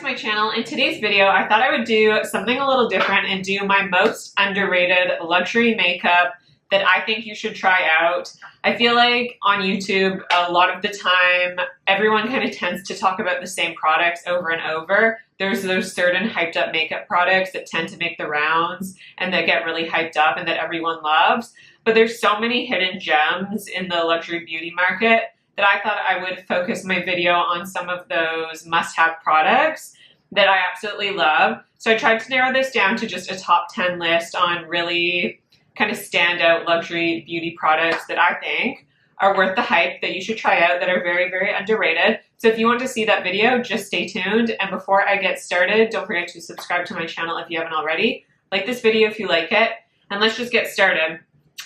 my channel. In today's video, I thought I would do something a little different and do my most underrated luxury makeup that I think you should try out. I feel like on YouTube, a lot of the time, everyone kind of tends to talk about the same products over and over. There's those certain hyped up makeup products that tend to make the rounds and that get really hyped up and that everyone loves. But there's so many hidden gems in the luxury beauty market that I thought I would focus my video on some of those must-have products that I absolutely love. So I tried to narrow this down to just a top 10 list on really kind of standout luxury beauty products that I think are worth the hype, that you should try out, that are very, very underrated. So if you want to see that video, just stay tuned. And before I get started, don't forget to subscribe to my channel if you haven't already. Like this video if you like it, and let's just get started.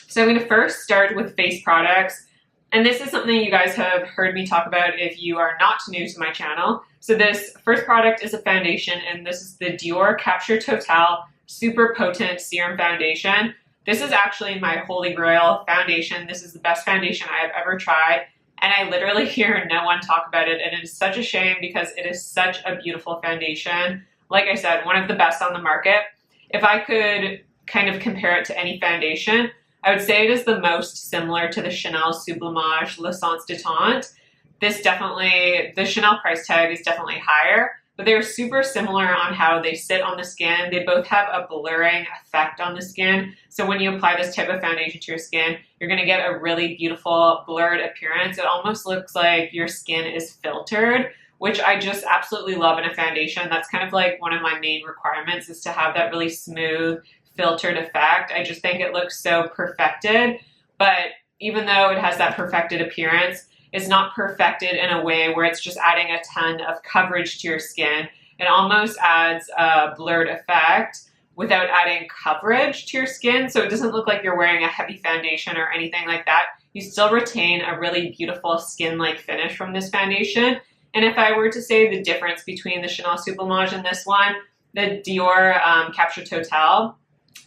So I'm going to first start with face products. And this is something you guys have heard me talk about if you are not new to my channel. So this first product is a foundation, and this is the Dior Capture Totale Super Potent Serum Foundation. This is actually my holy grail foundation. This is the best foundation I have ever tried, and I literally hear no one talk about it, and it is such a shame because it is such a beautiful foundation. Like I said, one of the best on the market. If I could kind of compare it to any foundation, I would say it is the most similar to the Chanel Sublimage L'Essence Détente. The Chanel price tag is definitely higher, but they're super similar on how they sit on the skin. They both have a blurring effect on the skin. So when you apply this type of foundation to your skin, you're gonna get a really beautiful blurred appearance. It almost looks like your skin is filtered, which I just absolutely love in a foundation. That's kind of like one of my main requirements, is to have that really smooth, filtered effect. I just think it looks so perfected, but even though it has that perfected appearance, it's not perfected in a way where it's just adding a ton of coverage to your skin. It almost adds a blurred effect without adding coverage to your skin, so it doesn't look like you're wearing a heavy foundation or anything like that. You still retain a really beautiful skin-like finish from this foundation. And if I were to say the difference between the Chanel Sublimage and this one, the Dior Capture Totale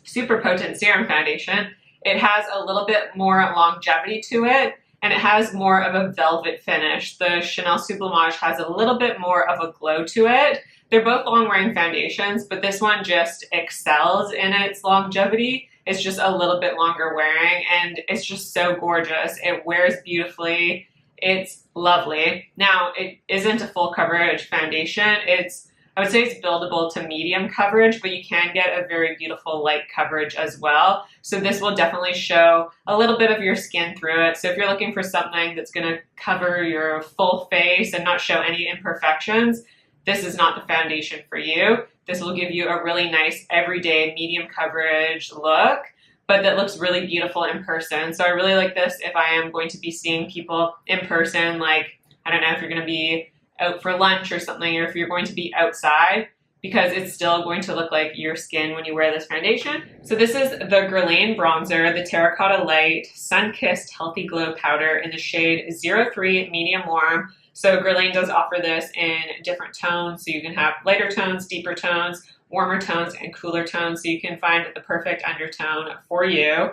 Super Potent Serum Foundation, it has a little bit more longevity to it, and it has more of a velvet finish. The Chanel Sublimage has a little bit more of a glow to it. They're both long-wearing foundations, but this one just excels in its longevity. It's just a little bit longer wearing, and it's just so gorgeous. It wears beautifully. It's lovely. Now, it isn't a full coverage foundation. I would say it's buildable to medium coverage, but you can get a very beautiful light coverage as well. So this will definitely show a little bit of your skin through it. So if you're looking for something that's going to cover your full face and not show any imperfections, this is not the foundation for you. This will give you a really nice everyday medium coverage look, but that looks really beautiful in person. So I really like this if I am going to be seeing people in person, like, I don't know, if you're going to be out for lunch or something, or if you're going to be outside, because it's still going to look like your skin when you wear this foundation. So this is the Guerlain bronzer, the Terracotta Light Sun-Kissed Healthy Glow Powder in the shade 03 Medium Warm. So Guerlain does offer this in different tones, so you can have lighter tones, deeper tones, warmer tones, and cooler tones, so you can find the perfect undertone for you.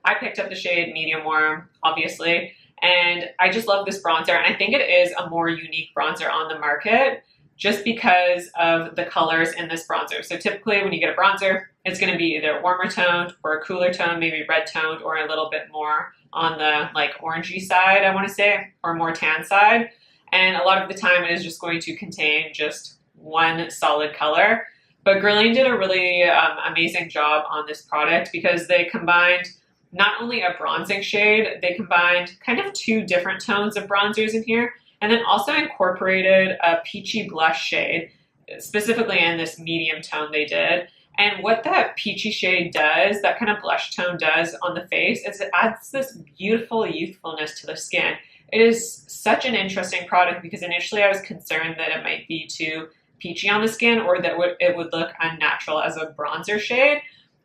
I picked up the shade Medium Warm, obviously, and I just love this bronzer, and I think it is a more unique bronzer on the market just because of the colors in this bronzer. So typically when you get a bronzer, it's going to be either warmer toned or a cooler tone, maybe red toned, or a little bit more on the like orangey side, I want to say, or more tan side. And a lot of the time it is just going to contain just one solid color. But Guerlain did a really amazing job on this product because they combined not only a bronzing shade, they combined kind of two different tones of bronzers in here, and then also incorporated a peachy blush shade, specifically in this medium tone they did. And what that peachy shade does, that kind of blush tone does on the face, is it adds this beautiful youthfulness to the skin. It is such an interesting product because initially I was concerned that it might be too peachy on the skin, or that it would look unnatural as a bronzer shade.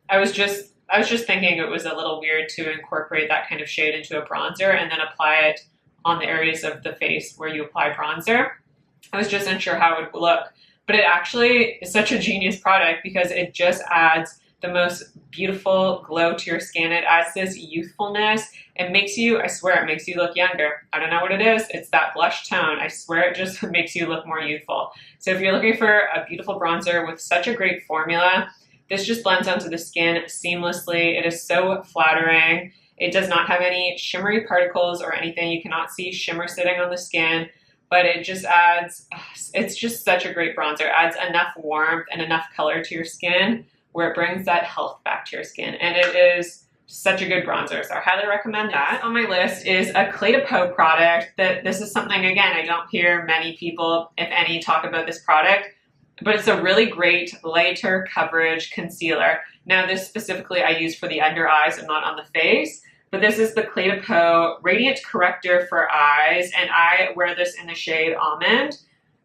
I was just thinking it was a little weird to incorporate that kind of shade into a bronzer and then apply it on the areas of the face where you apply bronzer. I was just unsure how it would look, but it actually is such a genius product because it just adds the most beautiful glow to your skin. It adds this youthfulness. It makes you, I swear, it makes you look younger. I don't know what it is. It's that blush tone. I swear it just makes you look more youthful. So if you're looking for a beautiful bronzer with such a great formula, this just blends onto the skin seamlessly. It is so flattering. It does not have any shimmery particles or anything. You cannot see shimmer sitting on the skin, but it just adds, it's just such a great bronzer. It adds enough warmth and enough color to your skin where it brings that health back to your skin. And it is such a good bronzer, so I highly recommend that. On my list is a Peau product. This is something, again, I don't hear many people, if any, talk about this product, but it's a really great lighter coverage concealer. Now this specifically I use for the under eyes and not on the face, but this is the Peau Radiant Corrector for eyes, and I wear this in the shade Almond.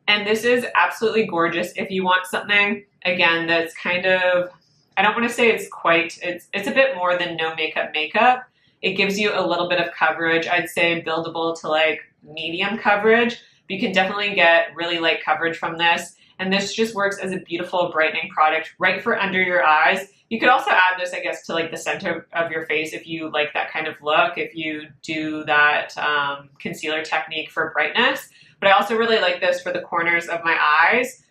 And this is absolutely gorgeous if you want something, again, that's kind of, I don't want to say it's a bit more than no makeup. It gives you a little bit of coverage. I'd say buildable to like medium coverage. But you can definitely get really light coverage from this. And this just works as a beautiful brightening product right for under your eyes. You could also add this, I guess, to like the center of your face if you like that kind of look, if you do that concealer technique for brightness. But I also really like this for the corners of my eyes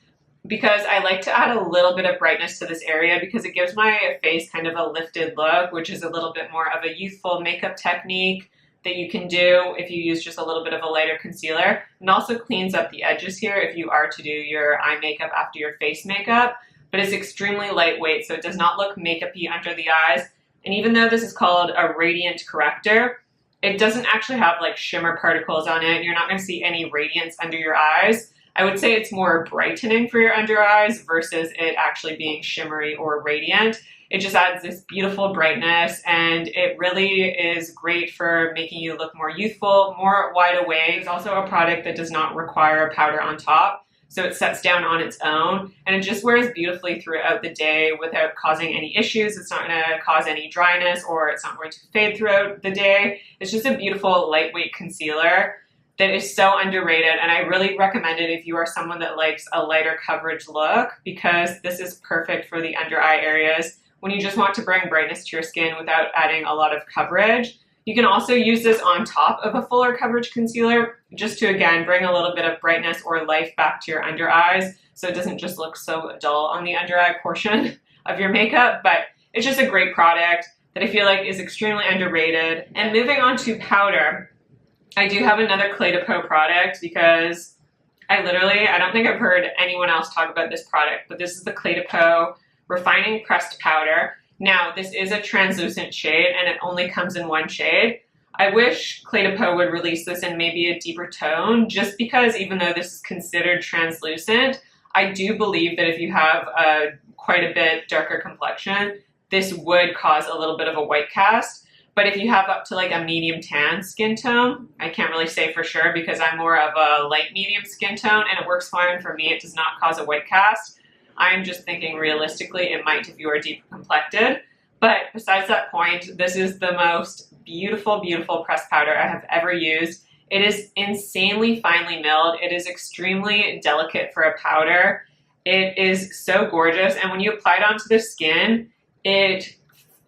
because I like to add a little bit of brightness to this area because it gives my face kind of a lifted look, which is a little bit more of a youthful makeup technique that you can do if you use just a little bit of a lighter concealer, and also cleans up the edges here if you are to do your eye makeup after your face makeup. But it's extremely lightweight, so it does not look makeup-y under the eyes. And even though this is called a Radiant Corrector, it doesn't actually have like shimmer particles on it. You're not going to see any radiance under your eyes. I would say it's more brightening for your under eyes versus it actually being shimmery or radiant. It just adds this beautiful brightness, and it really is great for making you look more youthful, more wide awake. It's also a product that does not require powder on top, so it sets down on its own, and it just wears beautifully throughout the day without causing any issues. It's not going to cause any dryness, or it's not going to fade throughout the day. It's just a beautiful lightweight concealer that is so underrated, and I really recommend it if you are someone that likes a lighter coverage look, because this is perfect for the under eye areas when you just want to bring brightness to your skin without adding a lot of coverage. You can also use this on top of a fuller coverage concealer just to, again, bring a little bit of brightness or life back to your under eyes so it doesn't just look so dull on the under eye portion of your makeup. But it's just a great product that I feel like is extremely underrated. And moving on to powder, I do have another Peau product because I don't think I've heard anyone else talk about this product, but this is the Peau Refining Pressed Powder. Now, this is a translucent shade, and it only comes in one shade. I wish Peau would release this in maybe a deeper tone, just because even though this is considered translucent, I do believe that if you have a quite a bit darker complexion, this would cause a little bit of a white cast. But if you have up to like a medium tan skin tone, I can't really say for sure because I'm more of a light medium skin tone, and it works fine for me. It does not cause a white cast. I'm just thinking realistically it might if you are deep complected. But besides that point, this is the most beautiful, beautiful pressed powder I have ever used. It is insanely finely milled. It is extremely delicate for a powder. It is so gorgeous. And when you apply it onto the skin, it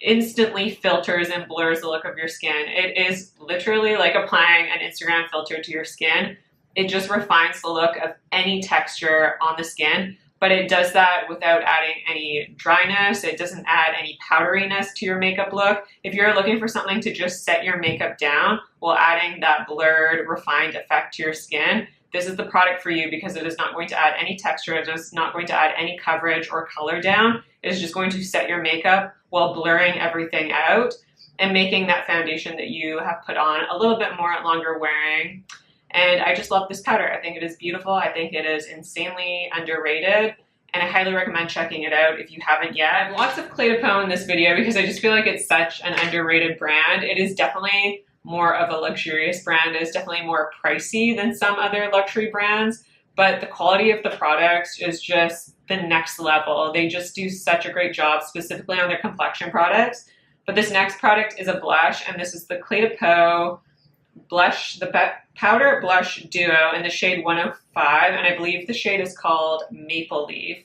instantly filters and blurs the look of your skin. It is literally like applying an Instagram filter to your skin. It just refines the look of any texture on the skin. But it does that without adding any dryness. It doesn't add any powderiness to your makeup look. If you're looking for something to just set your makeup down while adding that blurred, refined effect to your skin, this is the product for you because it is not going to add any texture. It is not going to add any coverage or color down. It is just going to set your makeup while blurring everything out and making that foundation that you have put on a little bit more longer wearing. And I just love this powder. I think it is beautiful. I think it is insanely underrated. And I highly recommend checking it out if you haven't yet. I have lots of Peau in this video because I just feel like it's such an underrated brand. It is definitely more of a luxurious brand. It is definitely more pricey than some other luxury brands. But the quality of the products is just the next level. They just do such a great job, specifically on their complexion products. But this next product is a blush, and this is the Peau blush, the powder blush duo in the shade 105, and I believe the shade is called Maple Leaf.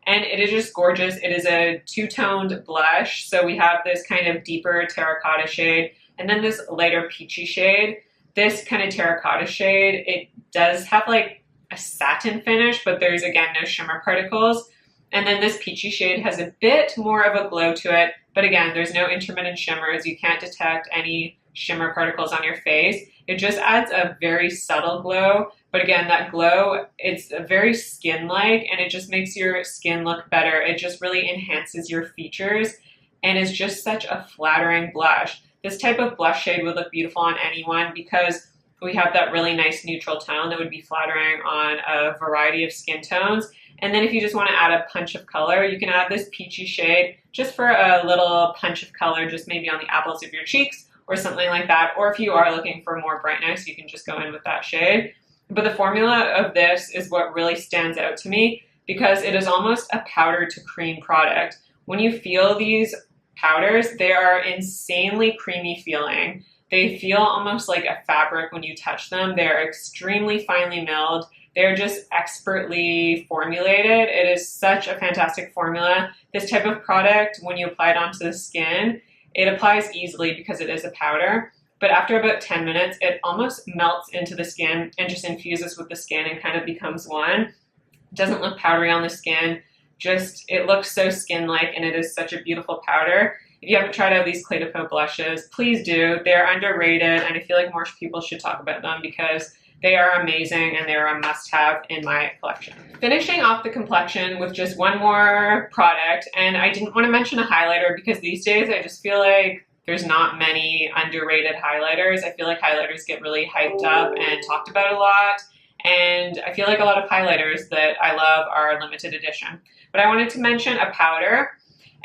and it is just gorgeous. It is a two-toned blush, so we have this kind of deeper terracotta shade and then this lighter peachy shade. This kind of terracotta shade, it does have like a satin finish, but there's again no shimmer particles. And then this peachy shade has a bit more of a glow to it, but again, there's no intermittent shimmers. You can't detect any shimmer particles on your face. It just adds a very subtle glow, but again, that glow, it's very skin-like, and it just makes your skin look better. It just really enhances your features, and is just such a flattering blush. This type of blush shade would look beautiful on anyone because we have that really nice neutral tone that would be flattering on a variety of skin tones. And then if you just want to add a punch of color, you can add this peachy shade just for a little punch of color, just maybe on the apples of your cheeks or something like that. Or if you are looking for more brightness, you can just go in with that shade. But the formula of this is what really stands out to me because it is almost a powder to cream product. When you feel these powders, they are insanely creamy feeling. They feel almost like a fabric when you touch them. They're extremely finely milled. They're just expertly formulated. It is such a fantastic formula. This type of product, when you apply it onto the skin, it applies easily because it is a powder. But after about 10 minutes, it almost melts into the skin and just infuses with the skin and kind of becomes one. It doesn't look powdery on the skin. Just, it looks so skin-like, and it is such a beautiful powder. If you haven't tried out these Clé de Peau blushes, please do. They're underrated, and I feel like more people should talk about them because they are amazing and they're a must-have in my collection. Finishing off the complexion with just one more product, and I didn't want to mention a highlighter because these days I just feel like there's not many underrated highlighters. I feel like highlighters get really hyped up and talked about a lot, and I feel like a lot of highlighters that I love are limited edition. But I wanted to mention a powder,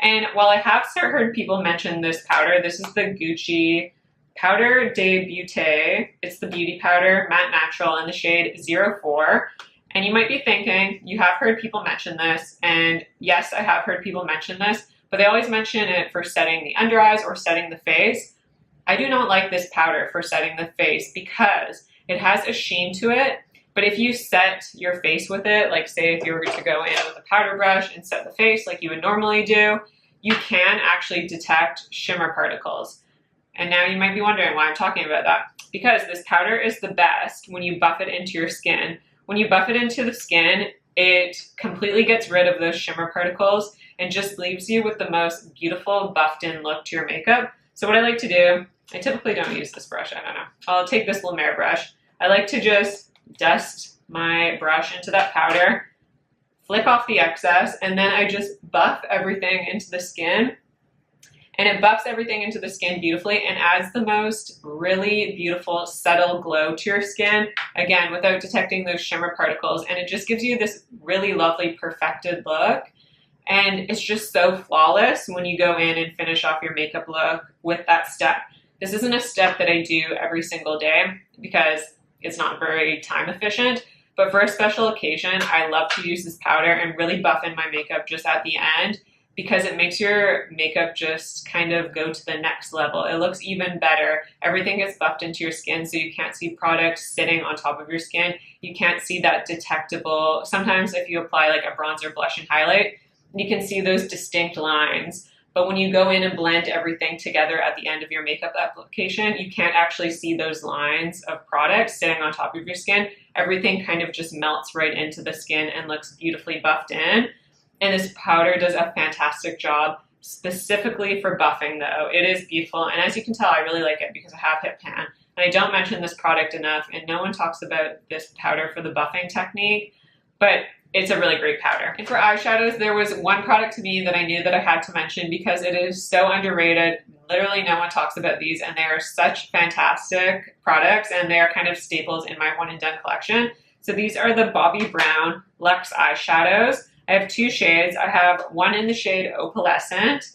and while I have heard people mention this powder, this is the Gucci Powder de Beauté. It's the beauty powder, matte natural, in the shade 04. And you might be thinking, you have heard people mention this, and yes, I have heard people mention this, but they always mention it for setting the under eyes or setting the face. I do not like this powder for setting the face because it has a sheen to it. But if you set your face with it, like say if you were to go in with a powder brush and set the face like you would normally do, you can actually detect shimmer particles. And now you might be wondering why I'm talking about that. Because this powder is the best when you buff it into your skin. When you buff it into the skin, it completely gets rid of those shimmer particles and just leaves you with the most beautiful buffed in look to your makeup. So what I like to do, I typically don't use this brush, I don't know. I'll take this La Mer brush. I like to just dust my brush into that powder, flick off the excess, and then I just buff everything into the skin. And it buffs everything into the skin beautifully and adds the most really beautiful, subtle glow to your skin, again, without detecting those shimmer particles. And it just gives you this really lovely, perfected look. And it's just so flawless when you go in and finish off your makeup look with that step. This isn't a step that I do every single day because it's not very time efficient. But for a special occasion, I love to use this powder and really buff in my makeup just at the end, because it makes your makeup just kind of go to the next level. It looks even better. Everything gets buffed into your skin, so you can't see product sitting on top of your skin. You can't see that detectable. Sometimes if you apply like a bronzer, blush, and highlight, you can see those distinct lines. But when you go in and blend everything together at the end of your makeup application, you can't actually see those lines of product sitting on top of your skin. Everything kind of just melts right into the skin and looks beautifully buffed in. And this powder does a fantastic job, specifically for buffing though. It is beautiful, and as you can tell, I really like it because I have hip pan. And I don't mention this product enough, and no one talks about this powder for the buffing technique, but it's a really great powder. And for eyeshadows, there was one product to me that I knew that I had to mention because it is so underrated. Literally no one talks about these, and they are such fantastic products, and they are kind of staples in my one and done collection. So these are the Bobbi Brown Luxe eyeshadows. I have two shades. I have one in the shade Opalescent,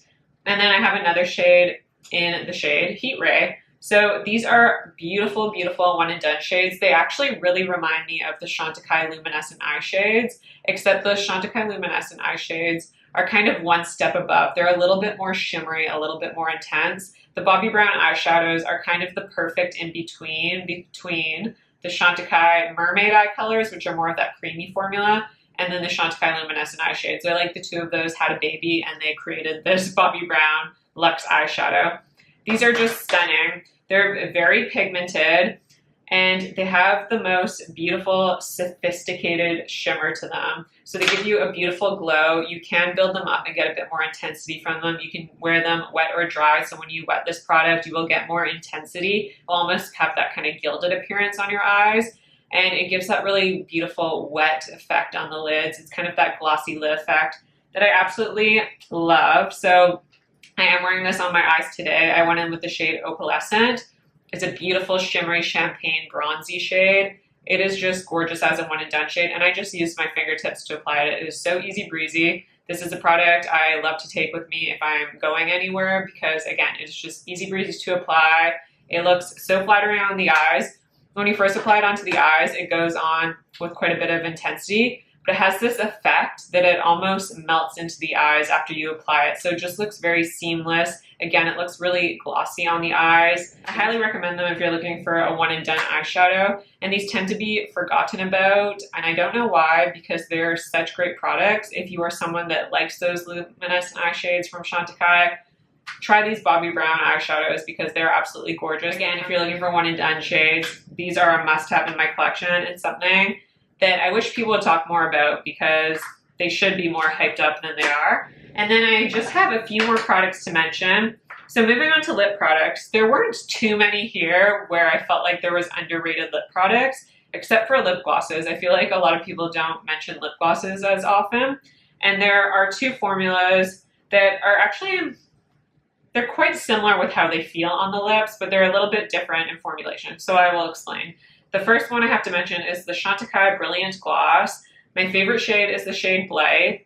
and then I have another shade in the shade Heat Ray. So these are beautiful, beautiful one and done shades. They actually really remind me of the Chantecaille Luminescent eye shades, except the Chantecaille Luminescent eye shades are kind of one step above. They're a little bit more shimmery, a little bit more intense. The Bobbi Brown eyeshadows are kind of the perfect in between the Chantecaille Mermaid eye colors, which are more of that creamy formula, and then the Chantecaille Luminescent eye shade. So I like the two of those had a baby and they created this Bobbi Brown Luxe eyeshadow. These are just stunning. They're very pigmented and they have the most beautiful, sophisticated shimmer to them. So they give you a beautiful glow. You can build them up and get a bit more intensity from them. You can wear them wet or dry. So when you wet this product, you will get more intensity. It'll almost have that kind of gilded appearance on your eyes. And it gives that really beautiful wet effect on the lids. It's kind of that glossy lid effect that I absolutely love. So I am wearing this on my eyes today. I went in with the shade Opalescent. It's a beautiful shimmery champagne bronzy shade. It is just gorgeous as a one and done shade, and I just used my fingertips to apply it. It is so easy breezy. This is a product I love to take with me if I'm going anywhere because, again, it's just easy breezy to apply. It looks so flattering on the eyes. When you first apply it onto the eyes, it goes on with quite a bit of intensity, but it has this effect that it almost melts into the eyes after you apply it. So it just looks very seamless. Again, it looks really glossy on the eyes. I highly recommend them if you're looking for a one and done eyeshadow. And these tend to be forgotten about, and I don't know why, because they're such great products. If you are someone that likes those luminescent eye shades from Chantecaille, try these Bobbi Brown eyeshadows because they're absolutely gorgeous. Again, if you're looking for one and done shades, these are a must-have in my collection and something that I wish people would talk more about because they should be more hyped up than they are. And then I just have a few more products to mention. So moving on to lip products, there weren't too many here where I felt like there was underrated lip products, except for lip glosses. I feel like a lot of people don't mention lip glosses as often. And there are two formulas that are actually, they're quite similar with how they feel on the lips, but they're a little bit different in formulation. So I will explain. The first one I have to mention is the Chantecaille Brilliant Gloss. My favorite shade is the shade Blithe.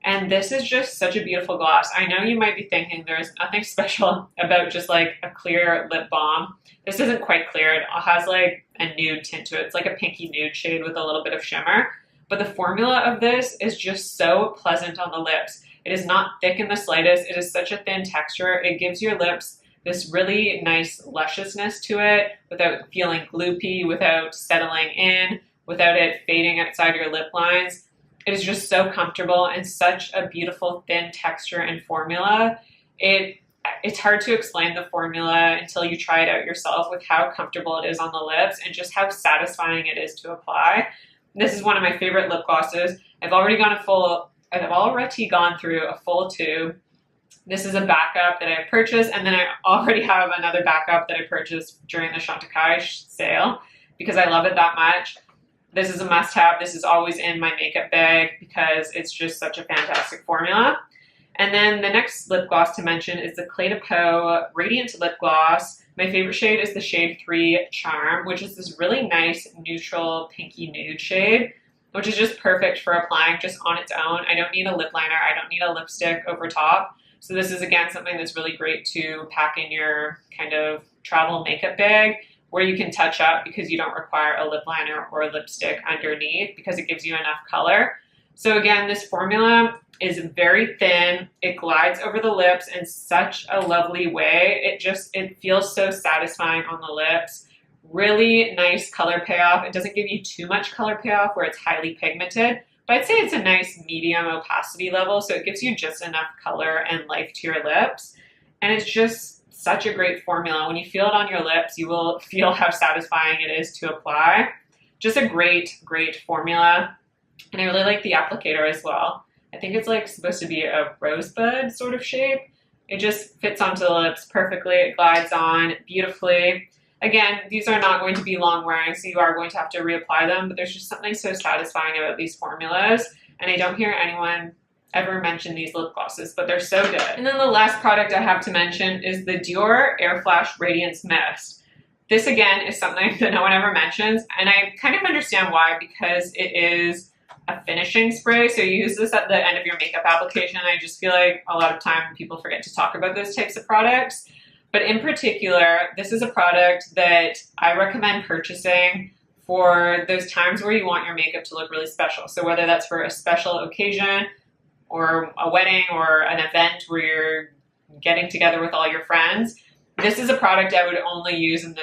And this is just such a beautiful gloss. I know you might be thinking there's nothing special about just like a clear lip balm. This isn't quite clear. It has like a nude tint to it. It's like a pinky nude shade with a little bit of shimmer. But the formula of this is just so pleasant on the lips. It is not thick in the slightest. It is such a thin texture. It gives your lips this really nice lusciousness to it without feeling gloopy, without settling in, without it fading outside your lip lines. It is just so comfortable and such a beautiful thin texture and formula. It's hard to explain the formula until you try it out yourself with how comfortable it is on the lips and just how satisfying it is to apply. This is one of my favorite lip glosses. I've already gone through a full tube. This is a backup that I purchased, and then I already have another backup that I purchased during the Chantecaille sale because I love it that much. This is a must-have. This is always in my makeup bag because it's just such a fantastic formula. And then the next lip gloss to mention is the Peau Radiant Lip Gloss. My favorite shade is the shade 3 Charm, which is this really nice neutral pinky nude shade, which is just perfect for applying just on its own. I don't need a lip liner. I don't need a lipstick over top. So this is, again, something that's really great to pack in your kind of travel makeup bag where you can touch up because you don't require a lip liner or a lipstick underneath because it gives you enough color. So again, this formula is very thin. It glides over the lips in such a lovely way. It feels so satisfying on the lips. Really nice color payoff. It doesn't give you too much color payoff where it's highly pigmented, but I'd say it's a nice medium opacity level. So it gives you just enough color and life to your lips. And it's just such a great formula. When you feel it on your lips, you will feel how satisfying it is to apply. Just a great, great formula. And I really like the applicator as well. I think it's like supposed to be a rosebud sort of shape. It just fits onto the lips perfectly. It glides on beautifully. Again, these are not going to be long wearing, so you are going to have to reapply them, but there's just something so satisfying about these formulas. And I don't hear anyone ever mention these lip glosses, but they're so good. And then the last product I have to mention is the Dior Airflash Radiance Mist. This again is something that no one ever mentions, and I kind of understand why, because it is a finishing spray. So you use this at the end of your makeup application. I just feel like a lot of time people forget to talk about those types of products. But in particular, this is a product that I recommend purchasing for those times where you want your makeup to look really special. So whether that's for a special occasion or a wedding or an event where you're getting together with all your friends, this is a product I would only use in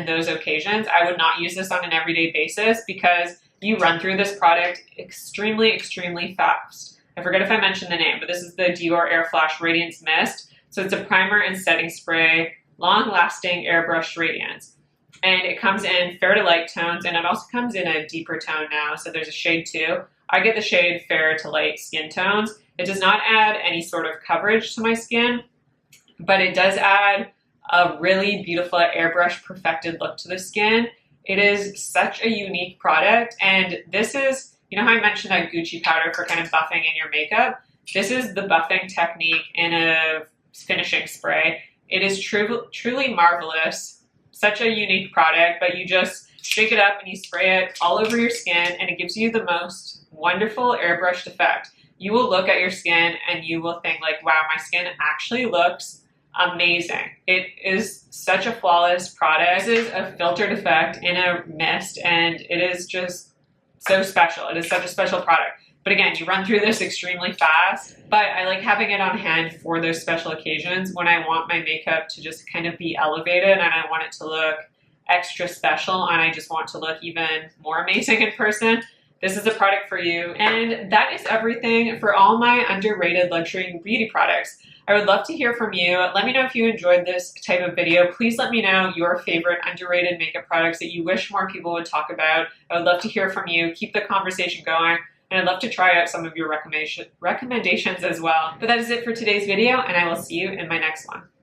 those occasions. I would not use this on an everyday basis because You run through this product extremely, extremely fast. I forget if I mentioned the name, but this is the Dior Airflash Radiance Mist. So it's a primer and setting spray, long-lasting airbrush radiance. And it comes in fair to light tones, and it also comes in a deeper tone now. So there's a shade 2. I get the shade fair to light skin tones. It does not add any sort of coverage to my skin, but it does add a really beautiful airbrush perfected look to the skin. It is such a unique product, and this is, you know how I mentioned that Gucci powder for kind of buffing in your makeup? This is the buffing technique in a finishing spray. It is truly marvelous. Such a unique product, but you just shake it up and you spray it all over your skin, and it gives you the most wonderful airbrushed effect. You will look at your skin and you will think like, wow, my skin actually looks amazing. It is such a flawless product. This is a filtered effect in a mist, and it is just so special. It is such a special product. But again, you run through this extremely fast, but I like having it on hand for those special occasions when I want my makeup to just kind of be elevated and I want it to look extra special and I just want to look even more amazing in person. This is a product for you. And that is everything for all my underrated luxury beauty products. I would love to hear from you. Let me know if you enjoyed this type of video. Please let me know your favorite underrated makeup products that you wish more people would talk about. I would love to hear from you. Keep the conversation going. And I'd love to try out some of your recommendations as well. But that is it for today's video, and I will see you in my next one.